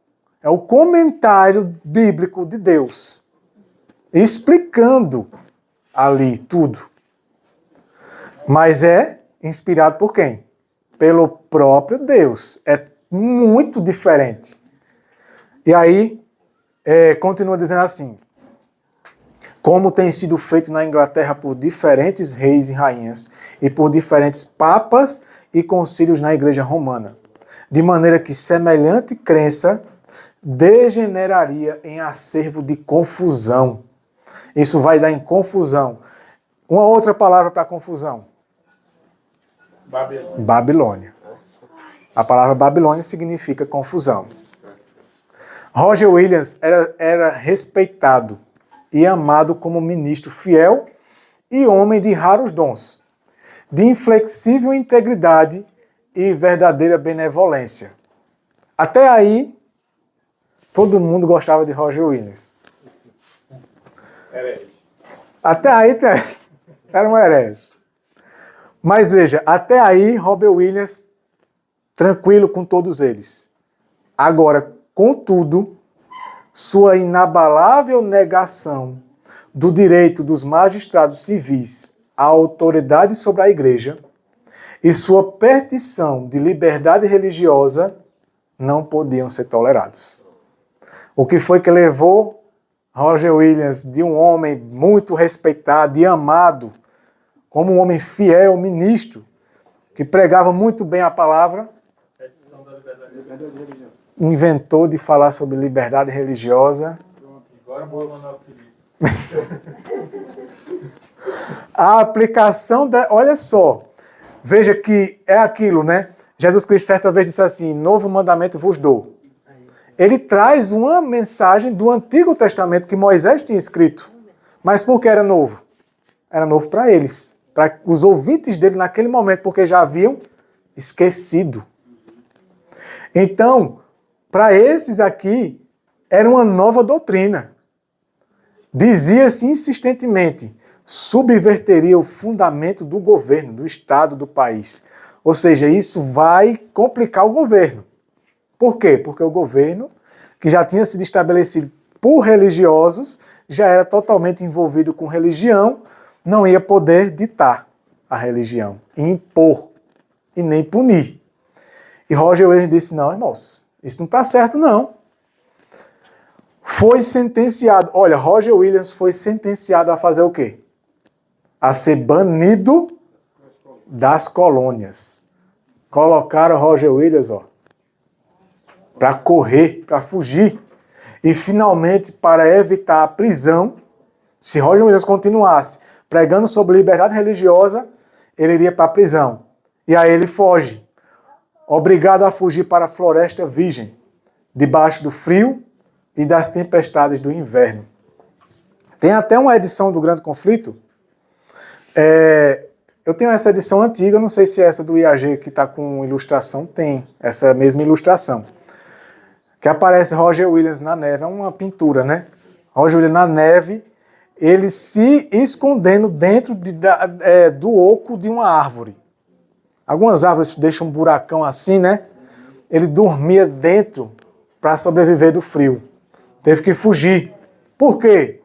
é o comentário bíblico de Deus, explicando ali tudo. Mas é inspirado por quem? Pelo próprio Deus. É muito diferente. E aí, continua dizendo assim, como tem sido feito na Inglaterra por diferentes reis e rainhas e por diferentes papas e concílios na Igreja Romana, de maneira que semelhante crença degeneraria em acervo de confusão. Isso vai dar em confusão. Uma outra palavra para confusão. Babilônia. Babilônia. A palavra Babilônia significa confusão. Roger Williams era respeitado e amado como ministro fiel e homem de raros dons, de inflexível integridade e verdadeira benevolência. Até aí, todo mundo gostava de Roger Williams. Herege. Até aí era um herege. Mas veja, até aí Robert Williams tranquilo com todos eles. Agora, contudo, sua inabalável negação do direito dos magistrados civis à autoridade sobre a igreja e sua petição de liberdade religiosa não podiam ser tolerados. O que foi que levou Roger Williams, de um homem muito respeitado e amado, como um homem fiel, ministro, que pregava muito bem a palavra, Petição da liberdade religiosa. inventou de falar sobre liberdade religiosa. Pronto, agora vou mandar o Felipe. A aplicação da... Olha só, veja que é aquilo, né? Jesus Cristo certa vez disse assim, novo mandamento vos dou. Ele traz uma mensagem do Antigo Testamento que Moisés tinha escrito. Mas por que era novo? Era novo para eles, para os ouvintes dele naquele momento, porque já haviam esquecido. Então, para esses aqui, era uma nova doutrina. Dizia-se insistentemente, subverteria o fundamento do governo, do Estado, do país. Ou seja, isso vai complicar o governo. Por quê? Porque o governo, que já tinha sido estabelecido por religiosos, já era totalmente envolvido com religião, não ia poder ditar a religião, impor e nem punir. E Roger Williams disse, não, irmãos, isso não está certo, não. Foi sentenciado, olha, Roger Williams foi sentenciado a fazer o quê? A ser banido das colônias. Colocaram Roger Williams, para correr, para fugir. E finalmente, para evitar a prisão, se Roger Williams continuasse pregando sobre liberdade religiosa, ele iria para a prisão. E aí ele foge, obrigado a fugir para a Floresta Virgem, debaixo do frio e das tempestades do inverno. Tem até uma edição do Grande Conflito. Eu tenho essa edição antiga, não sei se essa do IAG que está com ilustração tem essa mesma ilustração. Que aparece Roger Williams na neve, é uma pintura, né? Roger Williams na neve, ele se escondendo dentro do oco de uma árvore. Algumas árvores deixam um buracão assim, né? Ele dormia dentro para sobreviver do frio. Teve que fugir. Por quê?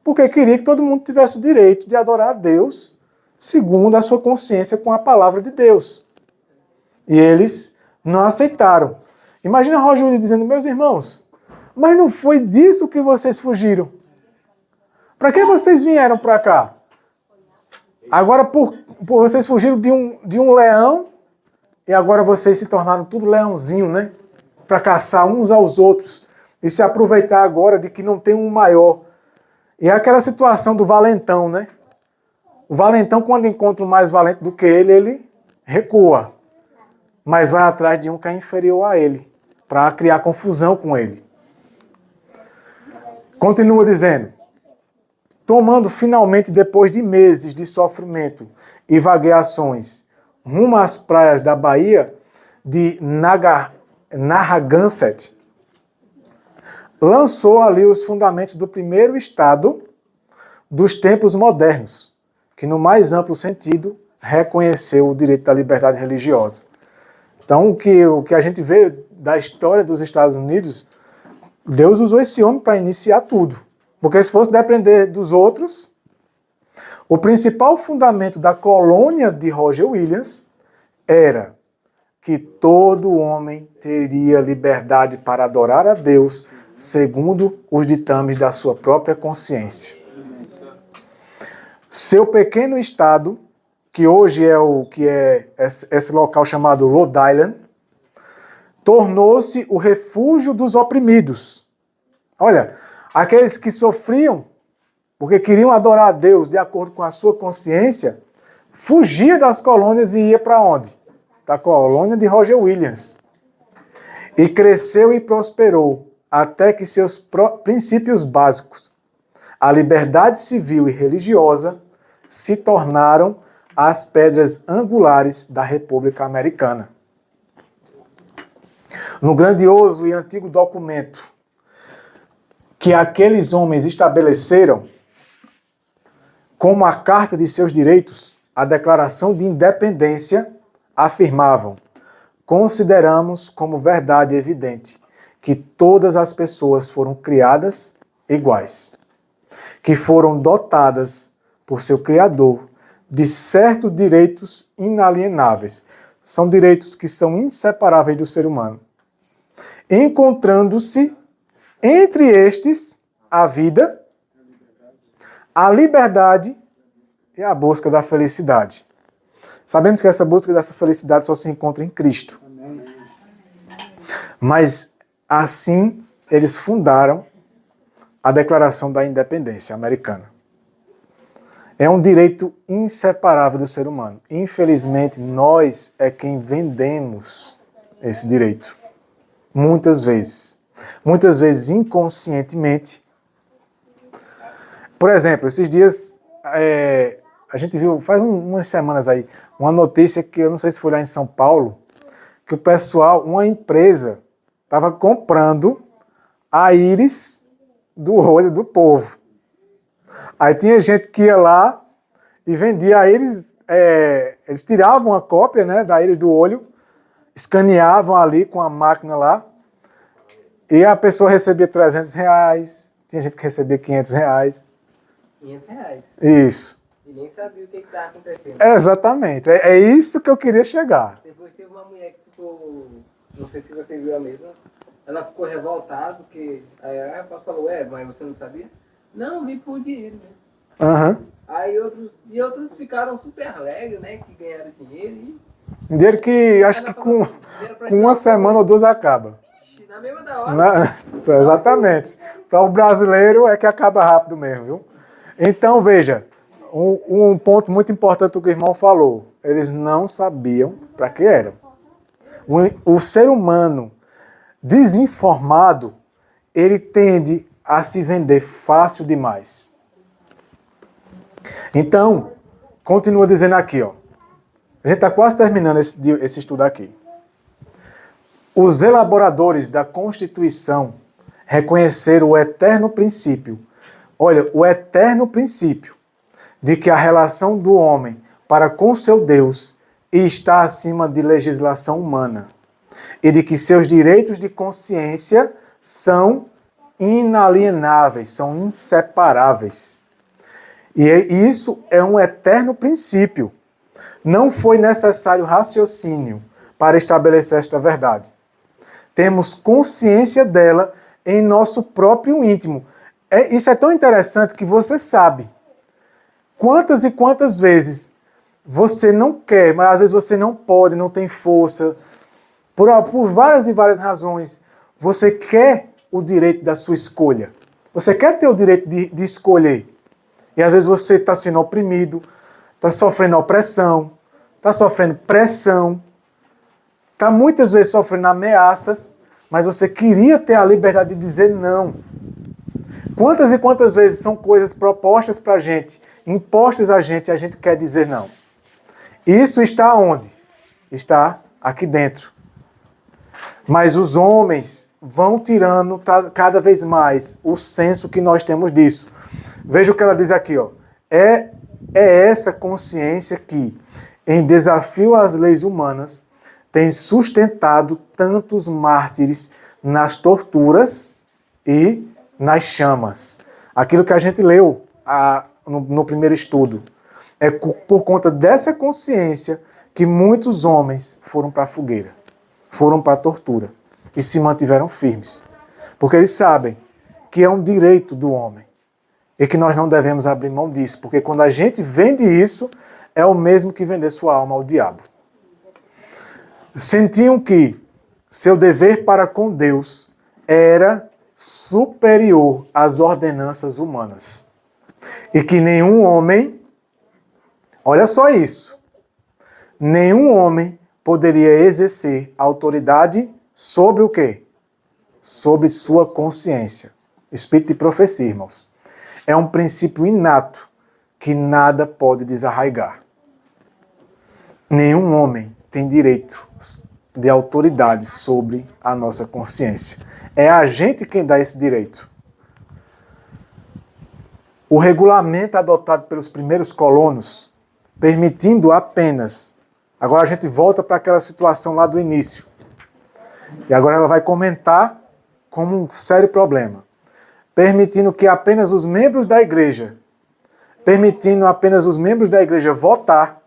Porque queria que todo mundo tivesse o direito de adorar a Deus segundo a sua consciência com a palavra de Deus. E eles não aceitaram. Imagina Roger Williams dizendo, meus irmãos, mas não foi disso que vocês fugiram. Para que vocês vieram para cá? Agora por vocês fugiram de um leão e agora vocês se tornaram tudo leãozinho, né? Para caçar uns aos outros e se aproveitar agora de que não tem um maior. E é aquela situação do valentão, né? O valentão, quando encontra um mais valente do que ele recua. Mas vai atrás de um que é inferior a ele, para criar confusão com ele. Continua dizendo, tomando finalmente, depois de meses de sofrimento e vagueações, rumo às praias da Baía de Narragansett, lançou ali os fundamentos do primeiro estado dos tempos modernos, que no mais amplo sentido reconheceu o direito da liberdade religiosa. Então, o que a gente vê da história dos Estados Unidos, Deus usou esse homem para iniciar tudo. Porque se fosse depender dos outros, o principal fundamento da colônia de Roger Williams era que todo homem teria liberdade para adorar a Deus segundo os ditames da sua própria consciência. Seu pequeno estado, que hoje é esse local chamado Rhode Island, tornou-se o refúgio dos oprimidos. Olha, aqueles que sofriam porque queriam adorar a Deus de acordo com a sua consciência, fugia das colônias e ia para onde? Da colônia de Roger Williams. E cresceu e prosperou, até que seus princípios básicos, a liberdade civil e religiosa, se tornaram as pedras angulares da República Americana. No grandioso e antigo documento que aqueles homens estabeleceram como a Carta de seus Direitos, a Declaração de Independência, afirmavam: consideramos como verdade evidente que todas as pessoas foram criadas iguais, que foram dotadas por seu Criador de certos direitos inalienáveis. São direitos que são inseparáveis do ser humano. Encontrando-se entre estes a vida, a liberdade e a busca da felicidade. Sabemos que essa busca dessa felicidade só se encontra em Cristo. Mas assim eles fundaram a Declaração da Independência Americana. É um direito inseparável do ser humano. Infelizmente, nós é quem vendemos esse direito. Muitas vezes. Muitas vezes inconscientemente. Por exemplo, esses dias a gente viu, faz umas semanas aí, uma notícia que eu não sei se foi lá em São Paulo, que o pessoal, uma empresa, estava comprando a íris do olho do povo. Aí tinha gente que ia lá e vendia a íris, eles tiravam a cópia, né, da íris do olho, escaneavam ali com a máquina lá, e a pessoa recebia R$300, tinha gente que recebia R$500. R$500. Isso. E nem sabia o que estava acontecendo. Exatamente, é isso que eu queria chegar. Depois teve uma mulher que ficou, não sei se você viu a mesma, ela ficou revoltada, porque aí a rapaz falou, mas você não sabia? Não, vi por dinheiro mesmo. Uhum. Aí outros ficaram super alegres, né, que ganharam dinheiro e... Dinheiro que acho que com uma semana ou duas acaba. Na mesma da hora. Exatamente. Para o brasileiro é que acaba rápido mesmo, viu? Então, veja, um ponto muito importante do que o irmão falou. Eles não sabiam para que era. O ser humano desinformado, ele tende a se vender fácil demais. Então, continua dizendo aqui, ó. A gente está quase terminando esse estudo aqui. Os elaboradores da Constituição reconheceram o eterno princípio, o eterno princípio de que a relação do homem para com seu Deus está acima de legislação humana e de que seus direitos de consciência são inalienáveis, são inseparáveis. E isso é um eterno princípio. Não foi necessário raciocínio para estabelecer esta verdade. Temos consciência dela em nosso próprio íntimo. Isso é tão interessante que você sabe quantas e quantas vezes você não quer, mas às vezes você não pode, não tem força, por várias e várias razões, você quer o direito da sua escolha. Você quer ter o direito de escolher. E às vezes você está sendo oprimido, está sofrendo opressão, está sofrendo pressão, está muitas vezes sofrendo ameaças, mas você queria ter a liberdade de dizer não. Quantas e quantas vezes são coisas propostas para a gente, impostas a gente quer dizer não. Isso está onde? Está aqui dentro. Mas os homens vão tirando cada vez mais o senso que nós temos disso. Veja o que ela diz aqui, ó. É essa consciência que, em desafio às leis humanas, tem sustentado tantos mártires nas torturas e nas chamas. Aquilo que a gente leu no primeiro estudo. É por conta dessa consciência que muitos homens foram para a fogueira, foram para a tortura e se mantiveram firmes. Porque eles sabem que é um direito do homem e que nós não devemos abrir mão disso. Porque quando a gente vende isso, é o mesmo que vender sua alma ao diabo. Sentiam que seu dever para com Deus era superior às ordenanças humanas. E que nenhum homem, olha só isso, nenhum homem poderia exercer autoridade sobre o quê? Sobre sua consciência. Espírito de profecia, irmãos. É um princípio inato que nada pode desarraigar. Nenhum homem tem direito de autoridade sobre a nossa consciência. É a gente quem dá esse direito. O regulamento adotado pelos primeiros colonos, permitindo apenas... Agora a gente volta para aquela situação lá do início. E agora ela vai comentar como um sério problema. Permitindo que apenas os membros da igreja, votar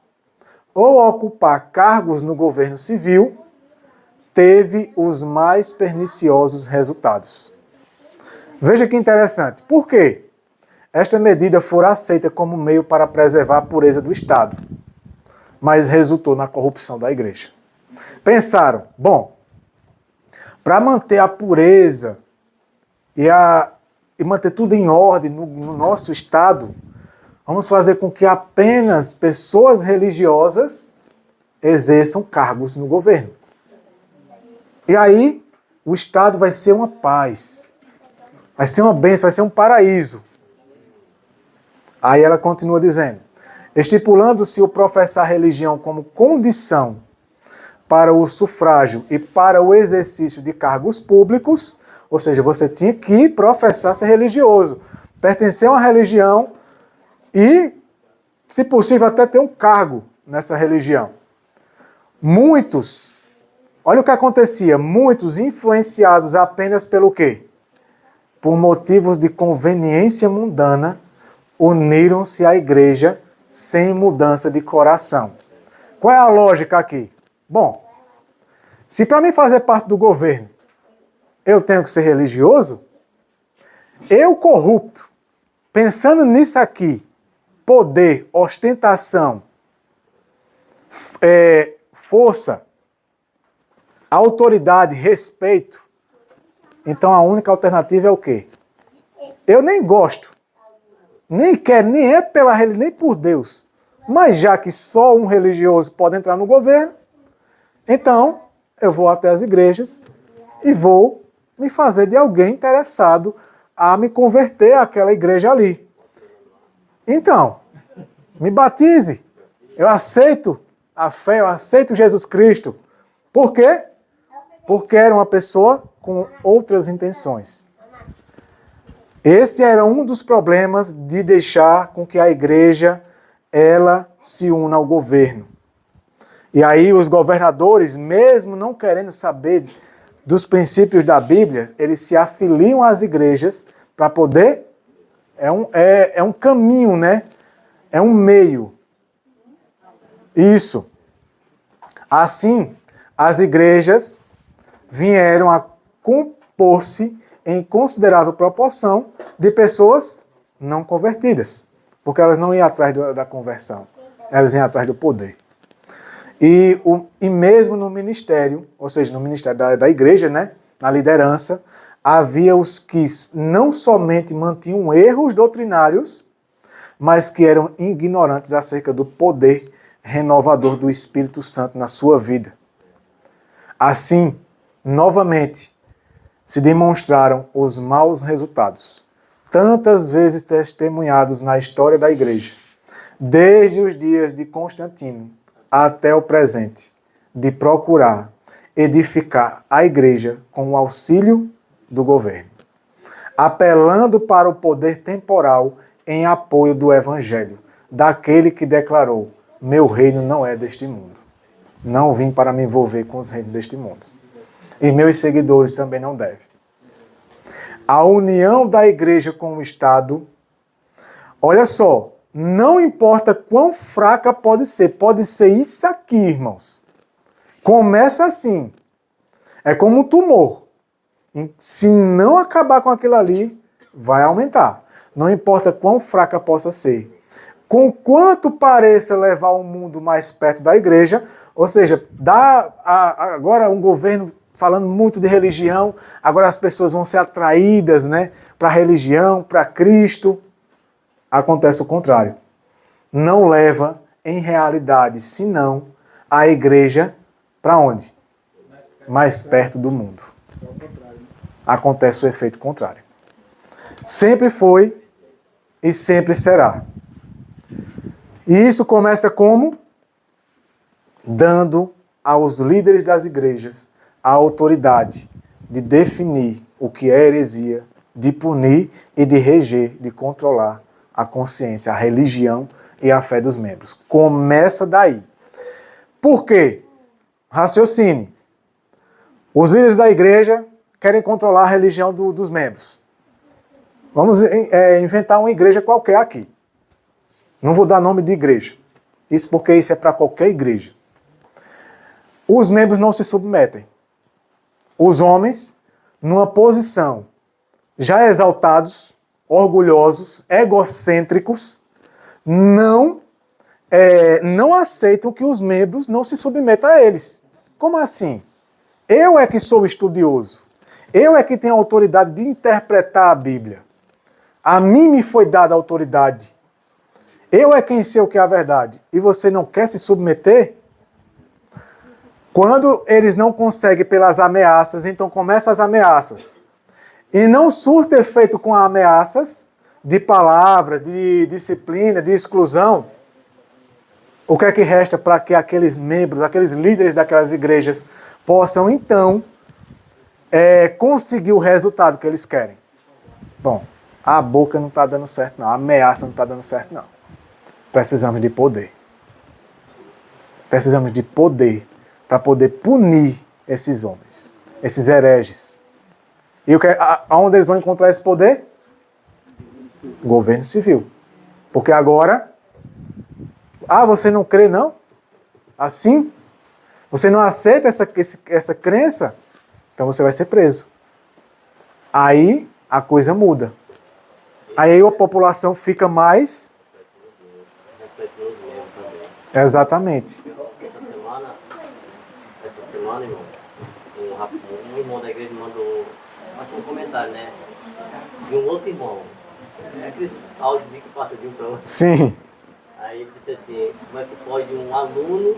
ou ocupar cargos no governo civil, teve os mais perniciosos resultados. Veja que interessante. Por quê? Esta medida foi aceita como meio para preservar a pureza do Estado, mas resultou na corrupção da igreja. Pensaram, bom, para manter a pureza e manter tudo em ordem no nosso Estado, vamos fazer com que apenas pessoas religiosas exerçam cargos no governo. E aí, o Estado vai ser uma paz, vai ser uma bênção, vai ser um paraíso. Aí ela continua dizendo, estipulando-se o professar religião como condição para o sufrágio e para o exercício de cargos públicos, ou seja, você tinha que professar ser religioso, pertencer a uma religião e, se possível, até ter um cargo nessa religião. Muitos, olha o que acontecia, muitos influenciados apenas pelo quê? Por motivos de conveniência mundana, uniram-se à igreja sem mudança de coração. Qual é a lógica aqui? Bom, se para mim fazer parte do governo eu tenho que ser religioso, eu corrupto, pensando nisso aqui, poder, ostentação, força, autoridade, respeito, então a única alternativa é o quê? Eu nem gosto, nem quero, nem é pela religião, nem por Deus, mas já que só um religioso pode entrar no governo, então eu vou até as igrejas e vou me fazer de alguém interessado a me converter àquela igreja ali. Então, me batize. Eu aceito a fé, eu aceito Jesus Cristo. Por quê? Porque era uma pessoa com outras intenções. Esse era um dos problemas de deixar com que a igreja ela se una ao governo. E aí os governadores, mesmo não querendo saber dos princípios da Bíblia, eles se afiliam às igrejas para poder... É um caminho, né? É um meio. Isso. Assim, as igrejas vieram a compor-se em considerável proporção de pessoas não convertidas, porque elas não iam atrás da conversão, elas iam atrás do poder. E mesmo no ministério, ou seja, no ministério da igreja, né, na liderança, havia os que não somente mantinham erros doutrinários, mas que eram ignorantes acerca do poder renovador do Espírito Santo na sua vida. Assim, novamente, se demonstraram os maus resultados, tantas vezes testemunhados na história da igreja, desde os dias de Constantino até o presente, de procurar edificar a igreja com o auxílio do governo, apelando para o poder temporal em apoio do evangelho, daquele que declarou: meu reino não é deste mundo. Não vim para me envolver com os reinos deste mundo. E meus seguidores também não devem. A união da igreja com o Estado, olha só, não importa quão fraca pode ser isso aqui, irmãos. Começa assim. É como um tumor. Se não acabar com aquilo ali, vai aumentar. Não importa quão fraca possa ser. Conquanto pareça levar o mundo mais perto da igreja, ou seja, agora um governo falando muito de religião, agora as pessoas vão ser atraídas, né, para a religião, para Cristo. acontece o contrário. Não leva em realidade, senão a igreja para onde? Mais perto do mundo. Acontece o efeito contrário. Sempre foi e sempre será. E isso começa como? Dando aos líderes das igrejas a autoridade de definir o que é heresia, de punir e de reger, de controlar a consciência, a religião e a fé dos membros. Começa daí. Por quê? Raciocine. Os líderes da igreja querem controlar a religião dos membros. Vamos inventar uma igreja qualquer aqui. Não vou dar nome de igreja. Isso porque isso é para qualquer igreja. Os membros não se submetem. Os homens, numa posição já exaltados, orgulhosos, egocêntricos, não aceitam que os membros não se submetam a eles. Como assim? Eu é que sou estudioso. Eu é que tenho a autoridade de interpretar a Bíblia. A mim me foi dada a autoridade. Eu é quem sei o que é a verdade. E você não quer se submeter? Quando eles não conseguem pelas ameaças, então começam as ameaças. E não surte efeito com ameaças de palavras, de disciplina, de exclusão. O que é que resta para que aqueles membros, aqueles líderes daquelas igrejas possam, então, conseguir o resultado que eles querem? Bom, a boca não está dando certo, não. A ameaça não está dando certo, não. Precisamos de poder. Precisamos de poder para poder punir esses homens, esses hereges. E aonde eles vão encontrar esse poder? Governo civil. Porque agora... você não crê, não? Assim? Você não aceita essa crença? Então você vai ser preso. Aí a coisa muda. Aí a população fica mais... Exatamente. Essa semana, irmão, um irmão da igreja mandou um comentário, né? De um outro irmão. É aqueles áudios que passa de um para outro. Sim. Aí ele disse assim, como é que pode um aluno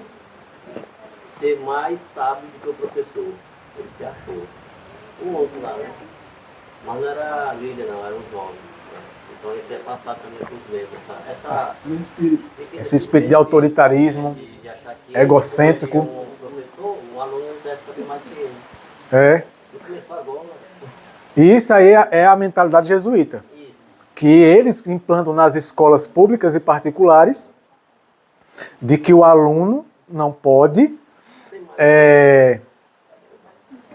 ser mais sábio do que o professor? Ele se achou. Um outro lá, né? Mas não era líder não, era um jovem. Né? Então isso é passado também para os membros. Esse espírito de autoritarismo, de achar que egocêntrico. O professor, o aluno deve saber mais que ele. É. Ele começou agora. E isso aí é a mentalidade jesuíta. Isso. Que eles implantam nas escolas públicas e particulares de que o aluno não pode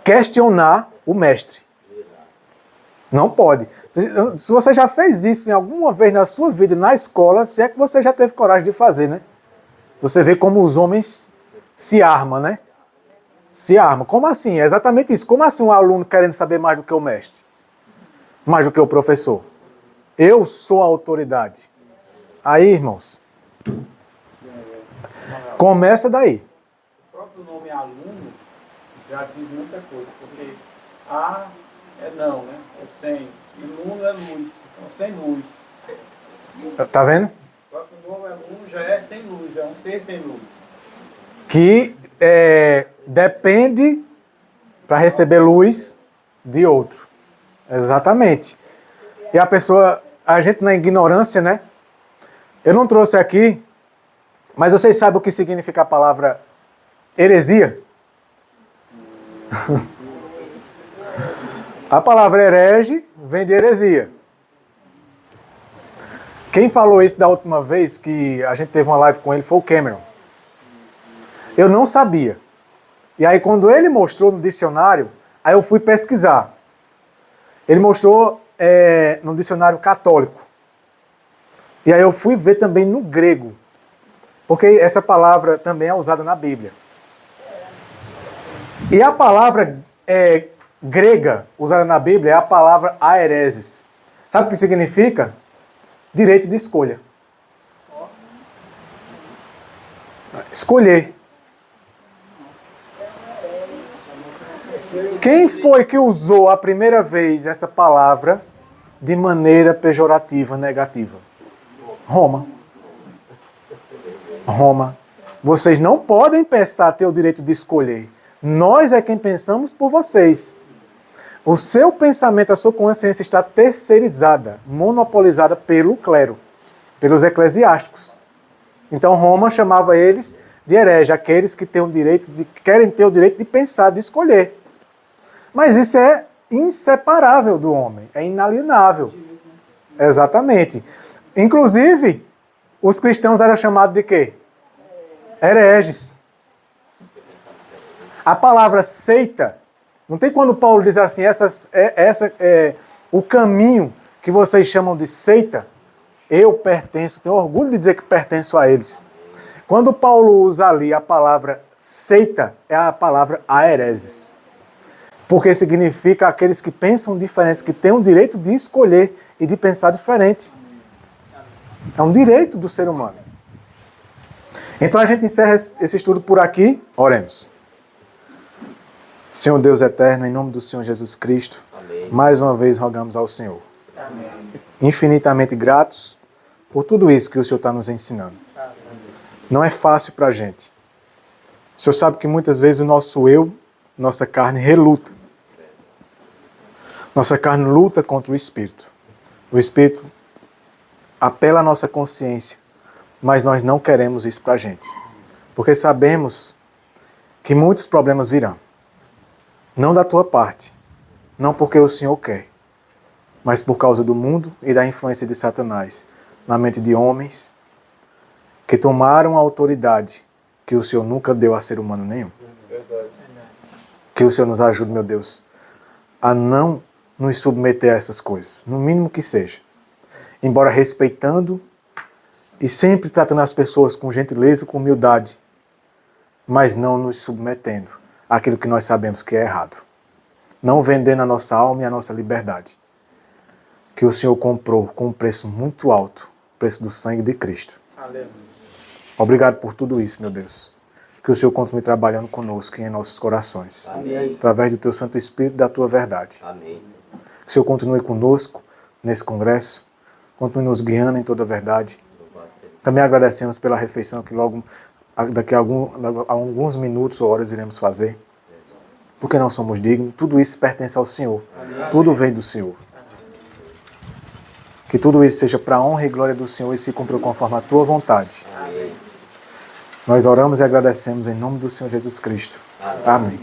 questionar o mestre. Não pode. Se você já fez isso em alguma vez na sua vida, na escola, se é que você já teve coragem de fazer, né? Você vê como os homens se armam, né? Se armam. Como assim? É exatamente isso. Como assim um aluno querendo saber mais do que o mestre? Mais do que o professor? Eu sou a autoridade. Aí, irmãos, começa daí. O próprio nome aluno já diz muita coisa, porque A é não, né? É sem. E luno é luz. Então, sem luz. Tá vendo? O próprio nome aluno já é sem luz, é um ser sem luz. Que depende para receber luz de outro. Exatamente. E a gente na ignorância, né? Eu não trouxe aqui, mas vocês sabem o que significa a palavra heresia? A palavra herege vem de heresia. Quem falou isso da última vez que a gente teve uma live com ele foi o Cameron. Eu não sabia. E aí quando ele mostrou no dicionário, aí eu fui pesquisar. Ele mostrou no dicionário católico. E aí eu fui ver também no grego. Porque essa palavra também é usada na Bíblia. E a palavra grega usada na Bíblia é a palavra aereses. Sabe o que significa? Direito de escolha. Escolher. Quem foi que usou a primeira vez essa palavra de maneira pejorativa, negativa? Roma. Roma. Vocês não podem pensar ter o direito de escolher. Nós é quem pensamos por vocês. O seu pensamento, a sua consciência está terceirizada, monopolizada pelo clero, pelos eclesiásticos. Então Roma chamava eles de herege, aqueles que têm o direito querem ter o direito de pensar, de escolher. Mas isso é inseparável do homem, é inalienável. Exatamente. Inclusive, os cristãos eram chamados de quê? Hereges. A palavra seita, não tem quando Paulo diz assim, essa é o caminho que vocês chamam de seita, eu pertenço, tenho orgulho de dizer que pertenço a eles. Quando Paulo usa ali a palavra seita, é a palavra aereses. Porque significa aqueles que pensam diferente, que têm o direito de escolher e de pensar diferente. É um direito do ser humano. Então a gente encerra esse estudo por aqui. Oremos. Senhor Deus eterno, em nome do Senhor Jesus Cristo, Amém. mais uma vez rogamos ao Senhor. Amém. Infinitamente gratos por tudo isso que o Senhor está nos ensinando. Não é fácil para a gente. O Senhor sabe que muitas vezes o nosso eu, nossa carne reluta. Nossa carne luta contra o Espírito. O Espírito apela à nossa consciência, mas nós não queremos isso para a gente. Porque sabemos que muitos problemas virão. Não da tua parte, não porque o Senhor quer, mas por causa do mundo e da influência de Satanás na mente de homens que tomaram a autoridade que o Senhor nunca deu a ser humano nenhum. Que o Senhor nos ajude, meu Deus, a não nos submeter a essas coisas, no mínimo que seja. Embora respeitando e sempre tratando as pessoas com gentileza e com humildade, mas não nos submetendo àquilo que nós sabemos que é errado. Não vendendo a nossa alma e a nossa liberdade, que o Senhor comprou com um preço muito alto, o preço do sangue de Cristo. Aleluia. Obrigado por tudo isso, meu Deus. Que o Senhor continue trabalhando conosco e em nossos corações. Amém. Através do Teu Santo Espírito e da Tua verdade. Amém. Que o Senhor continue conosco nesse congresso. Continue nos guiando em toda a verdade. Também agradecemos pela refeição que logo, daqui a alguns minutos ou horas, iremos fazer. Porque não somos dignos. Tudo isso pertence ao Senhor. Tudo vem do Senhor. Que tudo isso seja para a honra e glória do Senhor e se cumpra conforme a Tua vontade. Amém. Nós oramos e agradecemos em nome do Senhor Jesus Cristo. Amém.